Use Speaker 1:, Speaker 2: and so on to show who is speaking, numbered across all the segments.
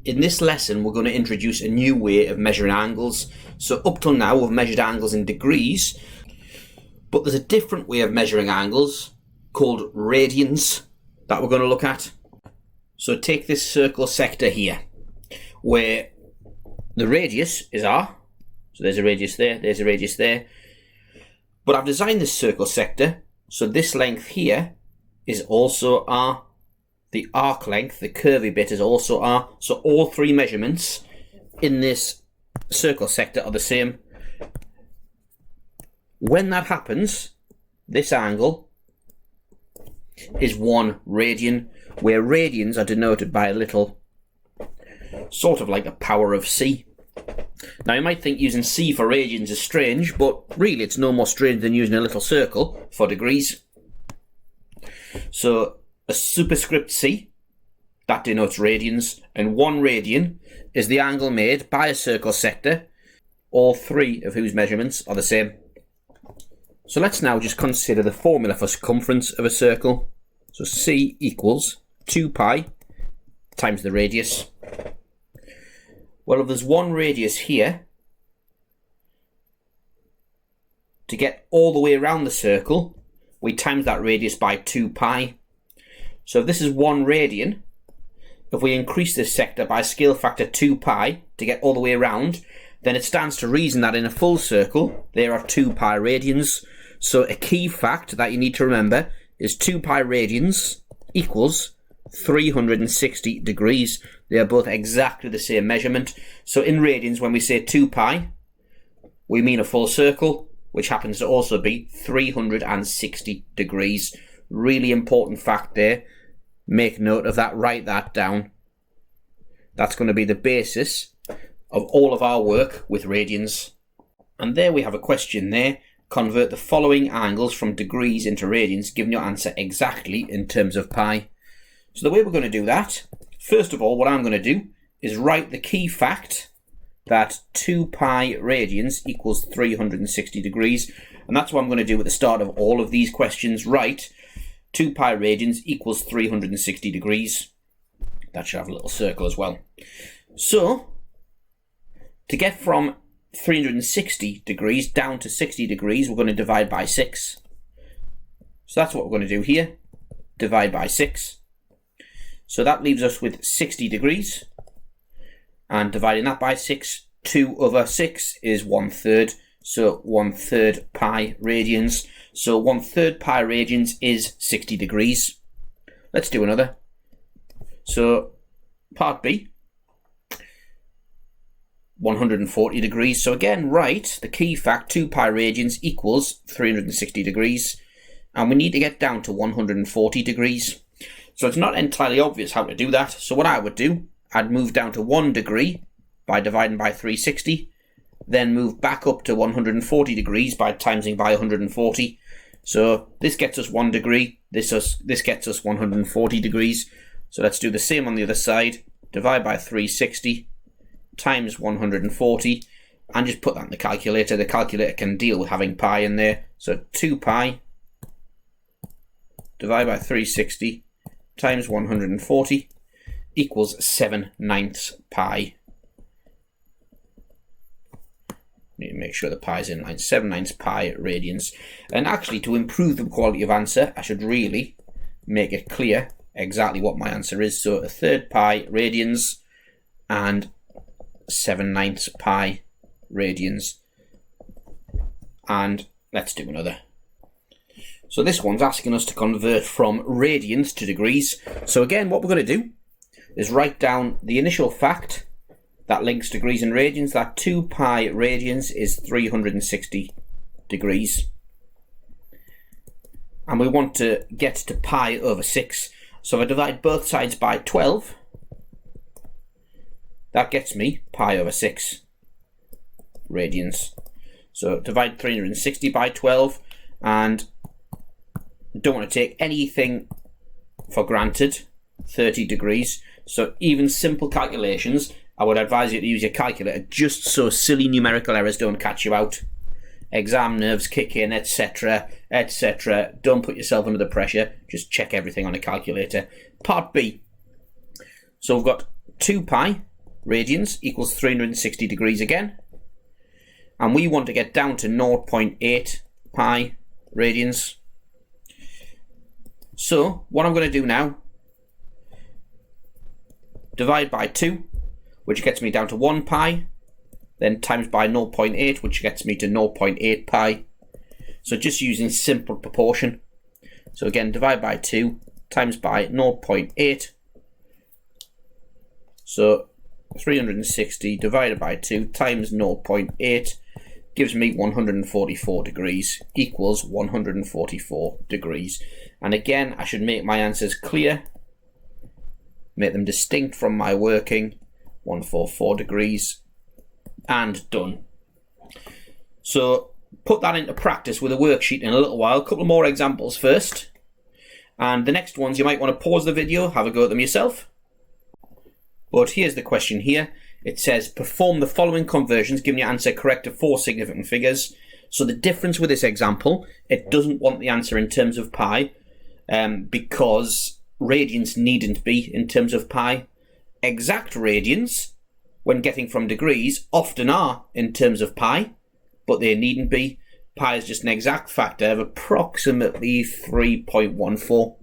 Speaker 1: In this lesson, we're going to introduce a new way of measuring angles. So up till now, we've measured angles in degrees, but there's a different way of measuring angles called radians that we're going to look at. So take this circle sector here, where the radius is R. So there's a radius there, there's a radius there. But I've designed this circle sector, so this length here is also R. The arc length, the curvy bit, is also R. So all three measurements in this circle sector are the same. When that happens, this angle is 1 radian, where radians are denoted by a little, sort of like the power of C. Now you might think using C for radians is strange, but really it's no more strange than using a little circle for degrees. So a superscript C, that denotes radians, and 1 radian is the angle made by a circle sector, all three of whose measurements are the same. So let's now just consider the formula for circumference of a circle. So C equals 2 pi times the radius. Well, if there's 1 radius here, to get all the way around the circle, we times that radius by 2 pi. So if this is 1 radian, if we increase this sector by scale factor 2 pi to get all the way around, then it stands to reason that in a full circle, there are 2 pi radians. So a key fact that you need to remember is 2 pi radians equals 360 degrees. They are both exactly the same measurement. So in radians, when we say 2 pi, we mean a full circle, which happens to also be 360 degrees. Really important fact there. Make note of that, write that down. That's going to be the basis of all of our work with radians. And there we have a question there. Convert the following angles from degrees into radians, giving your answer exactly in terms of pi. So the way we're going to do that, first of all, what I'm going to do is write the key fact that 2 pi radians equals 360 degrees. And that's what I'm going to do at the start of all of these questions. Write 2 pi radians equals 360 degrees. That should have a little circle as well. So, to get from 360 degrees down to 60 degrees, we're going to divide by 6. So that's what we're going to do here. Divide by 6. So that leaves us with 60 degrees. And dividing that by 6, 2 over 6 is 1/3. So 1/3 pi radians. So 1/3 pi radians is 60 degrees. Let's do another. So part B, 140 degrees. So again, write the key fact 2 pi radians equals 360 degrees. And we need to get down to 140 degrees. So it's not entirely obvious how to do that. So what I would do, I'd move down to 1 degree by dividing by 360. Then move back up to 140 degrees by timesing by 140. So this gets us 1 degree. This gets us 140 degrees. So let's do the same on the other side. Divide by 360 times 140 and just put that in the calculator. The calculator can deal with having pi in there. So 2 pi divided by 360 times 140 equals 7/9 pi. Need to make sure the pi is in line. 7/9 pi radians. And actually, to improve the quality of answer, I should really make it clear exactly what my answer is. So 1/3 pi radians and 7/9 pi radians. And let's do another. So this one's asking us to convert from radians to degrees. So again, what we're going to do is write down the initial fact that links degrees and radians, that 2 pi radians is 360 degrees. And we want to get to pi over 6. So if I divide both sides by 12, that gets me pi over 6 radians. So divide 360 by 12, and don't want to take anything for granted, 30 degrees. So even simple calculations, I would advise you to use your calculator just so silly numerical errors don't catch you out. Exam nerves kick in, etc, etc. Don't put yourself under the pressure, just check everything on a calculator. Part B. So we've got 2 pi radians equals 360 degrees again. And we want to get down to 0.8 pi radians. So what I'm going to do now, divide by 2, which gets me down to 1 pi, then times by 0.8, which gets me to 0.8 pi. So just using simple proportion. So again, divide by 2 times by 0.8. So 360 divided by 2 times 0.8 gives me 144 degrees equals 144 degrees. And again, I should make my answers clear, make them distinct from my working. 144 degrees, and done. So put that into practice with a worksheet in a little while. A couple more examples first, and the next ones you might want to pause the video, have a go at them yourself. But here's the question here. It says perform the following conversions, giving your answer correct to 4 significant figures. So the difference with this example, it doesn't want the answer in terms of pi, because radians needn't be in terms of pi. Exact radians, when getting from degrees, often are in terms of pi, but they needn't be. Pi is just an exact factor of approximately 3.14.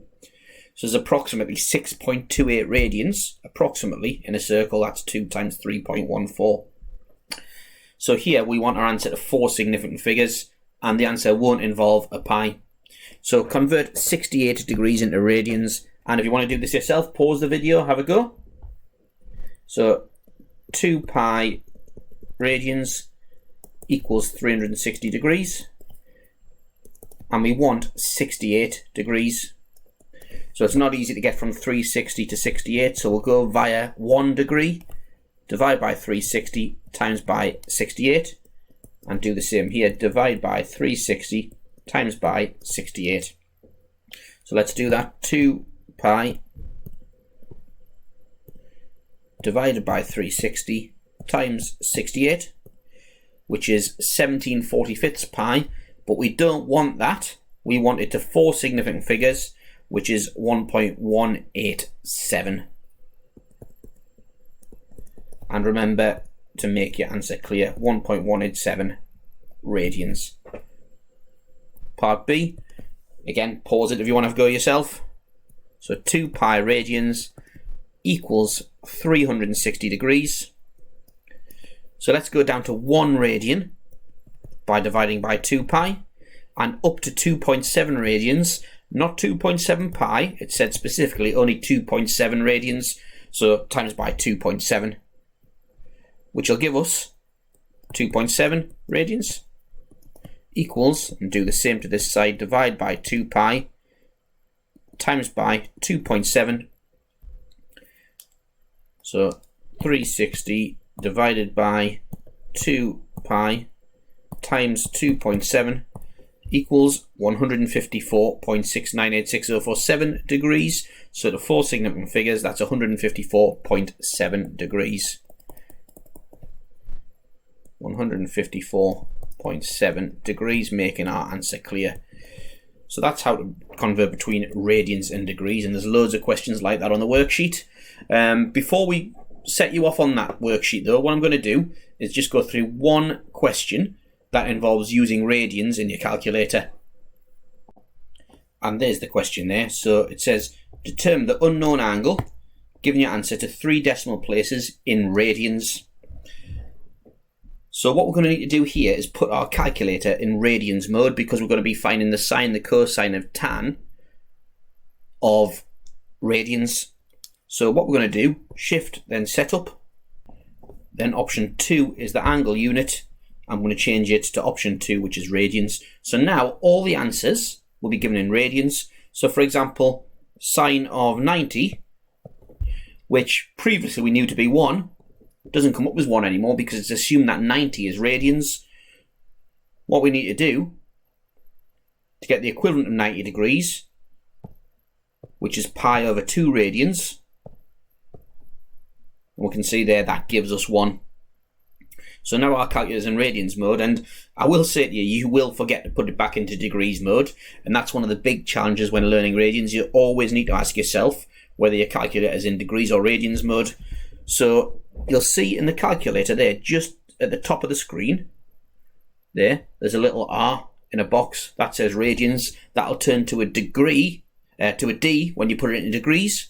Speaker 1: So there's approximately 6.28 radians, approximately, in a circle. That's 2 times 3.14. So here we want our answer to 4 significant figures, and the answer won't involve a pi. So convert 68 degrees into radians, and if you want to do this yourself, pause the video, have a go. So 2 pi radians equals 360 degrees, and we want 68 degrees. So it's not easy to get from 360 to 68, so we'll go via 1 degree, divide by 360 times by 68, and do the same here, divide by 360 times by 68. So let's do that. 2 pi divided by 360 times 68, which is 17/45 pi, but we don't want that. We want it to 4 significant figures, which is 1.187. And remember to make your answer clear, 1.187 radians. Part B, again, pause it if you want to go yourself. So 2 pi radians equals 360 degrees. So let's go down to 1 radian by dividing by 2 pi, and up to 2.7 radians, not 2.7 pi, it said specifically only 2.7 radians, so times by 2.7, which will give us 2.7 radians equals, and do the same to this side, divide by 2 pi times by 2.7. So 360 divided by 2 pi times 2.7 equals 154.6986047 degrees. So the 4 significant figures, that's 154.7 degrees. 154.7 degrees, making our answer clear. So that's how to convert between radians and degrees, and there's loads of questions like that on the worksheet. Before we set you off on that worksheet though, what I'm going to do is just go through one question that involves using radians in your calculator. And there's the question there. So it says, determine the unknown angle, giving your answer to 3 decimal places in radians. So what we're going to need to do here is put our calculator in radians mode, because we're going to be finding the sine, the cosine of tan of radians. So what we're going to do, shift, then setup, then option 2 is the angle unit. I'm going to change it to option 2, which is radians. So now all the answers will be given in radians. So for example, sine of 90, which previously we knew to be 1, doesn't come up as 1 anymore because it's assumed that 90 is radians. What we need to do to get the equivalent of 90 degrees, which is pi over 2 radians, we can see there that gives us 1. So now our calculator's in radians mode, and I will say to you, you will forget to put it back into degrees mode, and that's one of the big challenges when learning radians. You always need to ask yourself whether your calculator is in degrees or radians mode. So you'll see in the calculator there, just at the top of the screen, there's a little R in a box that says radians. That'll turn to a degree, to a D when you put it in degrees.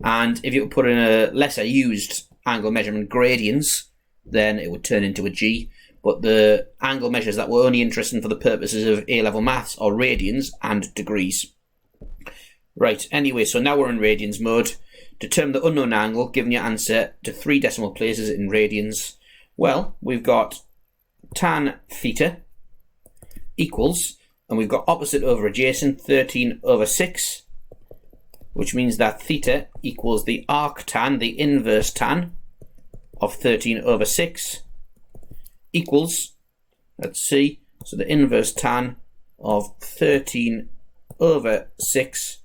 Speaker 1: And if you put in a lesser used angle measurement, gradians, then it would turn into a G. But the angle measures that were only interesting for the purposes of A-level maths are radians and degrees. Right, anyway, so now we're in radians mode. Determine the unknown angle, giving your answer to 3 decimal places in radians. Well, we've got tan theta equals, and we've got opposite over adjacent, 13/6, which means that theta equals the arctan, the inverse tan, of 13/6, equals, let's see, so the inverse tan of 13/6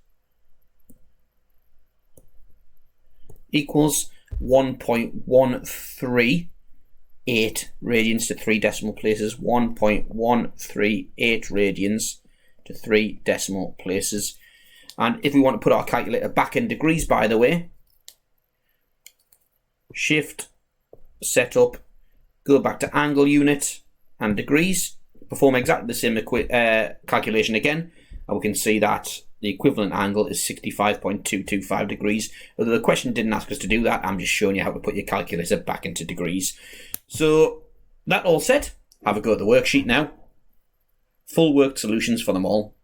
Speaker 1: equals 1.138 radians to 3 decimal places. 1.138 radians to 3 decimal places. And if we want to put our calculator back in degrees, by the way, shift, setup, go back to angle unit and degrees, perform exactly the same calculation again, and we can see that the equivalent angle is 65.225 degrees. Although the question didn't ask us to do that, I'm just showing you how to put your calculator back into degrees. So that all said, have a go at the worksheet now. Full worked solutions for them all.